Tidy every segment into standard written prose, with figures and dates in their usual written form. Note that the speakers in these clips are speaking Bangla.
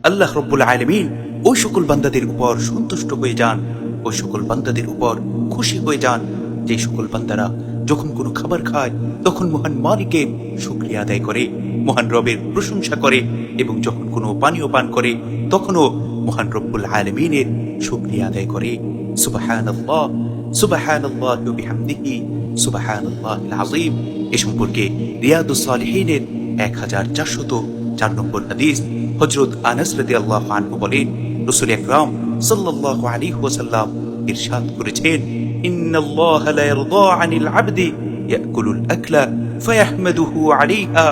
আল্লাহ রাব্বুল আলামিন ওই সকল বান্দাদের উপর সন্তুষ্ট হয়ে যান, ওই সকল বান্দাদের উপর খুশি হয়ে যান যে সকল বান্দারা যখন কোনো খাবার খায় তখন মহান মালিকের শুকরিয়া আদায় করে, মহান রবের প্রশংসা করে, এবং যখন কোনো পানীয় পান করে তখনও মহান রব্বুল আলামিনের শুকরিয়া আদায় করে। সুবহানাল্লাহ, সুবহানাল্লাহি ওয়া বিহামদিহি, সুবহানাল্লাহিল আযীম। এ সম্পর্কে রিয়াদুস সালিহিনের 1404 নম্বর হাদিস হযরত আনাস রাদিয়াল্লাহু আনহু বলেন, রাসূল আকরাম সাল্লাল্লাহু আলাইহি ওয়াসাল্লাম ইরশাদ করেছেন, ইন্নাল্লাহা লা ইয়ারদা আনিল আবদি ইয়াকুলুল আকলা ফায়াহমাদুহু আলাইহা।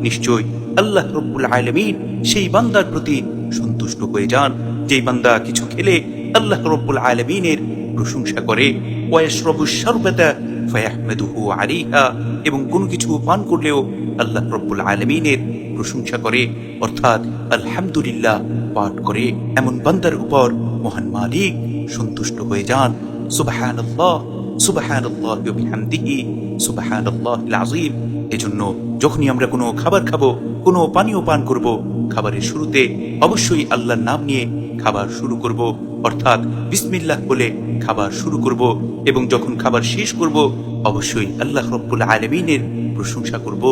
নিশ্চয় আল্লাহ রাব্বুল আলামিন সেই বান্দার প্রতি সন্তুষ্ট হয়ে যান যেই বান্দা কিছু খেলে আল্লাহ রাব্বুল আলামিনের প্রশংসা করে, ওয়ায়াশরাবুশ শারবাতা ফায়াহমাদুহু আলাইহা, এবং কোনো কিছু পান করলেও আল্লাহ রাব্বুল আলামিনের প্রশংসা করে, অর্থাৎ আলহামদুলিল্লাহ পাঠ করে। এমন বান্দার উপর মহান মালিক সন্তুষ্ট হয়ে যান। সুবহানাল্লাহ, সুবহানাল্লাহি ওয়া বিহামদিহি, সুবহানাল্লাহিল আযীম। এজন্য যখনই আমরা কোনো খাবার খাবো, কোনো পানীয় পান করব, খাবারের শুরুতে অবশ্যই আল্লাহর নাম নিয়ে খাবার শুরু করব, অর্থাৎ বিসমিল্লাহ বলে খাবার শুরু করব, এবং যখন খাবার শেষ করব অবশ্যই আল্লাহ রাব্বুল আলামিনের প্রশংসা করব,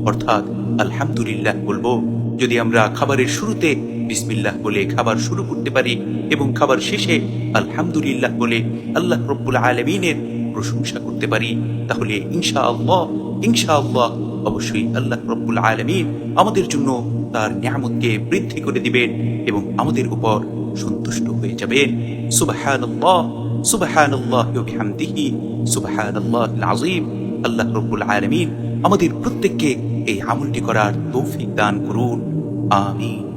অর্থাৎ আলহামদুলিল্লাহ বলবো। যদি আমরা খাবারের শুরুতে বিসমিল্লাহ বলে খাবার শুরু করতে পারি এবং খাবার শেষে আলহামদুলিল্লাহ বলে আল্লাহ রাব্বুল আলামিনের প্রশংসা করতে পারি, তাহলে ইনশাআল্লাহ ইনশাআল্লাহ অবশ্যই আল্লাহ রাব্বুল আলামিন আমাদের জন্য তার নিয়ামতকে বৃদ্ধি করে দিবেন এবং আমাদের উপর সন্তুষ্ট হয়ে যাবেন। সুবহানাল্লাহ, সুবহানাল্লাহি ওয়া বিহামদিহি, সুবহানাল্লাহিল আযীম। আল্লাহ রাব্বুল আলামিন আমাদের প্রত্যেককে এই আমলটি করার তৌফিক দান করুন। আমিন।